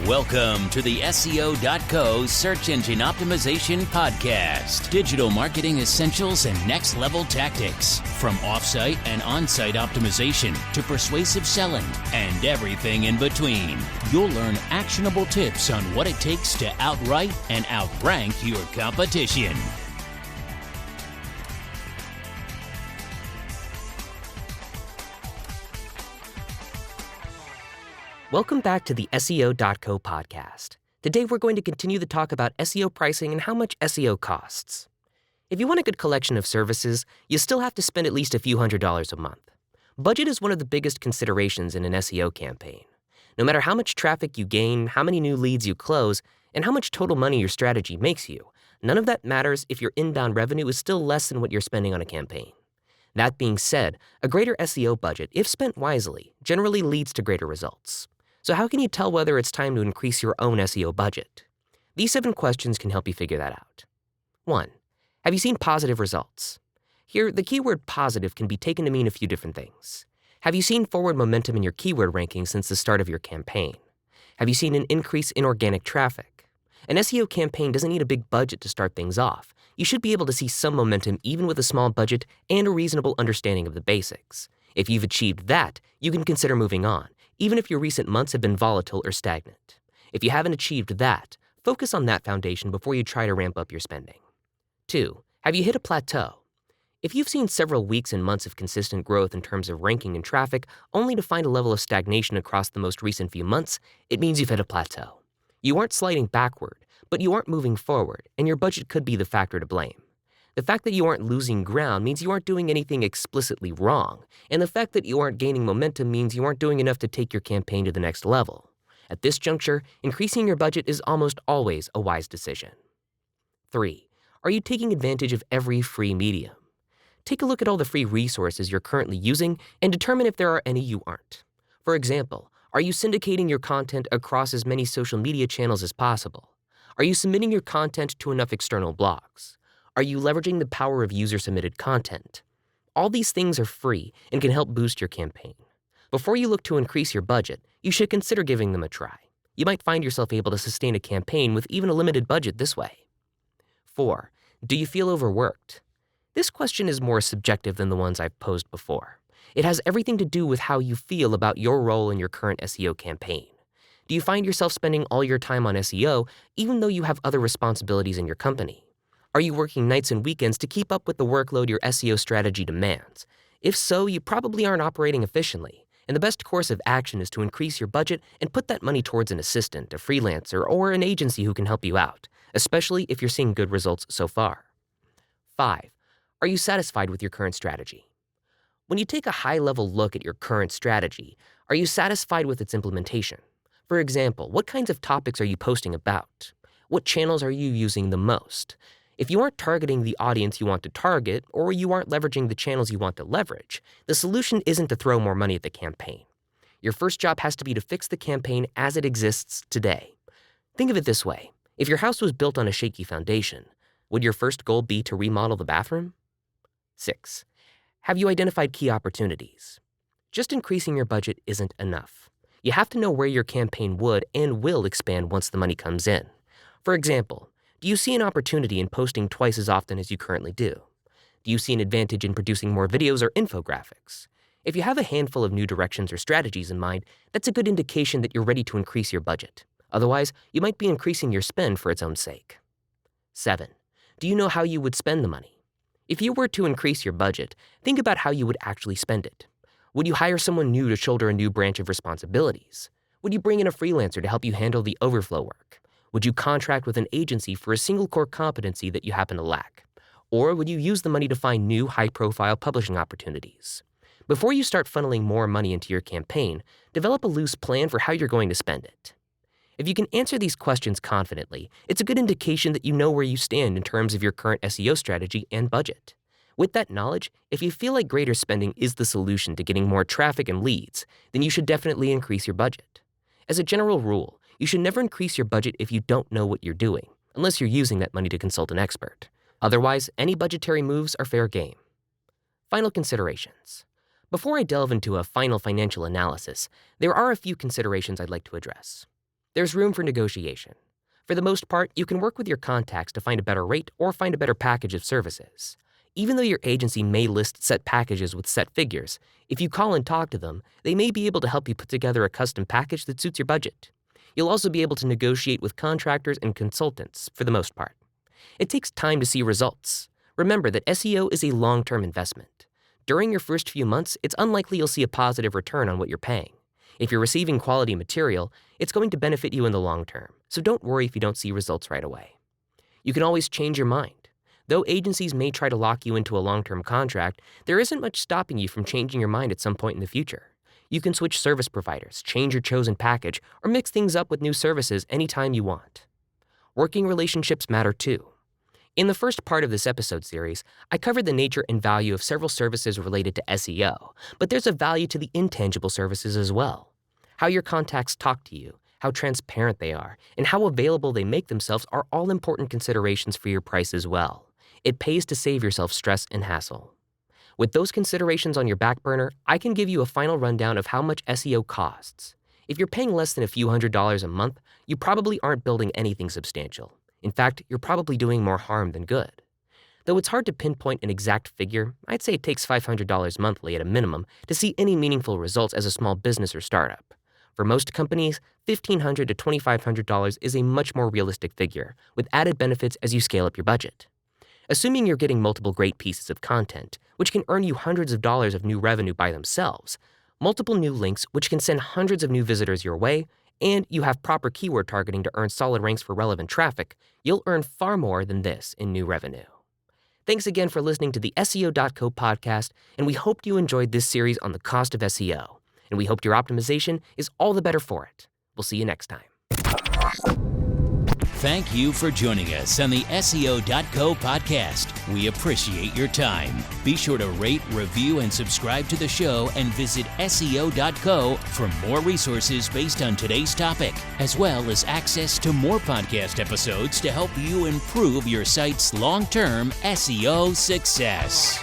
Welcome to the SEO.co Search Engine Optimization Podcast. Digital marketing essentials and next-level tactics. From off-site and on-site optimization to persuasive selling and everything in between. You'll learn actionable tips on what it takes to outright and outrank your competition. Welcome back to the SEO.co podcast. Today we're going to continue the talk about SEO pricing and how much SEO costs. If you want a good collection of services, you still have to spend at least a few $100s a month. Budget is one of the biggest considerations in an SEO campaign. No matter how much traffic you gain, how many new leads you close, and how much total money your strategy makes you, none of that matters if your inbound revenue is still less than what you're spending on a campaign. That being said, a greater SEO budget, if spent wisely, generally leads to greater results. So how can you tell whether it's time to increase your own SEO budget? These 7 questions can help you figure that out. 1. Have you seen positive results? Here, the keyword positive can be taken to mean a few different things. Have you seen forward momentum in your keyword ranking since the start of your campaign? Have you seen an increase in organic traffic? An SEO campaign doesn't need a big budget to start things off. You should be able to see some momentum even with a small budget and a reasonable understanding of the basics. If you've achieved that, you can consider moving on, even if your recent months have been volatile or stagnant. If you haven't achieved that, focus on that foundation before you try to ramp up your spending. 2. Have you hit a plateau? If you've seen several weeks and months of consistent growth in terms of ranking and traffic, only to find a level of stagnation across the most recent few months, it means you've hit a plateau. You aren't sliding backward, but you aren't moving forward, and your budget could be the factor to blame. The fact that you aren't losing ground means you aren't doing anything explicitly wrong, and the fact that you aren't gaining momentum means you aren't doing enough to take your campaign to the next level. At this juncture, increasing your budget is almost always a wise decision. 3. Are you taking advantage of every free medium? Take a look at all the free resources you're currently using and determine if there are any you aren't. For example, are you syndicating your content across as many social media channels as possible? Are you submitting your content to enough external blogs? Are you leveraging the power of user-submitted content? All these things are free and can help boost your campaign. Before you look to increase your budget, you should consider giving them a try. You might find yourself able to sustain a campaign with even a limited budget this way. 4. Do you feel overworked? This question is more subjective than the ones I've posed before. It has everything to do with how you feel about your role in your current SEO campaign. Do you find yourself spending all your time on SEO even though you have other responsibilities in your company? Are you working nights and weekends to keep up with the workload your SEO strategy demands? If so, you probably aren't operating efficiently, and the best course of action is to increase your budget and put that money towards an assistant, a freelancer, or an agency who can help you out, especially if you're seeing good results so far. 5. Are you satisfied with your current strategy? When you take a high-level look at your current strategy, are you satisfied with its implementation? For example, what kinds of topics are you posting about? What channels are you using the most? If you aren't targeting the audience you want to target, or you aren't leveraging the channels you want to leverage, the solution isn't to throw more money at the campaign. Your first job has to be to fix the campaign as it exists today. Think of it this way. If your house was built on a shaky foundation, would your first goal be to remodel the bathroom? 6. Have you identified key opportunities? Just increasing your budget isn't enough. You have to know where your campaign would and will expand once the money comes in. For example, do you see an opportunity in posting twice as often as you currently do? Do you see an advantage in producing more videos or infographics? If you have a handful of new directions or strategies in mind, that's a good indication that you're ready to increase your budget. Otherwise, you might be increasing your spend for its own sake. 7. Do you know how you would spend the money? If you were to increase your budget, think about how you would actually spend it. Would you hire someone new to shoulder a new branch of responsibilities? Would you bring in a freelancer to help you handle the overflow work? Would you contract with an agency for a single core competency that you happen to lack? Or would you use the money to find new high-profile publishing opportunities? Before you start funneling more money into your campaign, develop a loose plan for how you're going to spend it. If you can answer these questions confidently, it's a good indication that you know where you stand in terms of your current SEO strategy and budget. With that knowledge, if you feel like greater spending is the solution to getting more traffic and leads, then you should definitely increase your budget. As a general rule, you should never increase your budget if you don't know what you're doing, unless you're using that money to consult an expert. Otherwise, any budgetary moves are fair game. Final considerations. Before I delve into a final financial analysis, there are a few considerations I'd like to address. There's room for negotiation. For the most part, you can work with your contacts to find a better rate or find a better package of services. Even though your agency may list set packages with set figures, if you call and talk to them, they may be able to help you put together a custom package that suits your budget. You'll also be able to negotiate with contractors and consultants for the most part. It takes time to see results. Remember that SEO is a long-term investment. During your first few months, it's unlikely you'll see a positive return on what you're paying. If you're receiving quality material, it's going to benefit you in the long term, so don't worry if you don't see results right away. You can always change your mind. Though agencies may try to lock you into a long-term contract, there isn't much stopping you from changing your mind at some point in the future. You can switch service providers, change your chosen package, or mix things up with new services anytime you want. Working relationships matter too. In the first part of this episode series, I covered the nature and value of several services related to SEO, but there's a value to the intangible services as well. How your contacts talk to you, how transparent they are, and how available they make themselves are all important considerations for your price as well. It pays to save yourself stress and hassle. With those considerations on your back burner, I can give you a final rundown of how much SEO costs. If you're paying less than a few $100s a month, you probably aren't building anything substantial. In fact, you're probably doing more harm than good. Though it's hard to pinpoint an exact figure, I'd say it takes $500 monthly at a minimum to see any meaningful results as a small business or startup. For most companies, $1,500 to $2,500 is a much more realistic figure, with added benefits as you scale up your budget. Assuming you're getting multiple great pieces of content, which can earn you hundreds of dollars of new revenue by themselves, multiple new links which can send hundreds of new visitors your way, and you have proper keyword targeting to earn solid ranks for relevant traffic, you'll earn far more than this in new revenue. Thanks again for listening to the SEO.co podcast, and we hoped you enjoyed this series on the cost of SEO, and we hoped your optimization is all the better for it. We'll see you next time. Thank you for joining us on the SEO.co podcast. We appreciate your time. Be sure to rate, review, and subscribe to the show and visit SEO.co for more resources based on today's topic, as well as access to more podcast episodes to help you improve your site's long-term SEO success.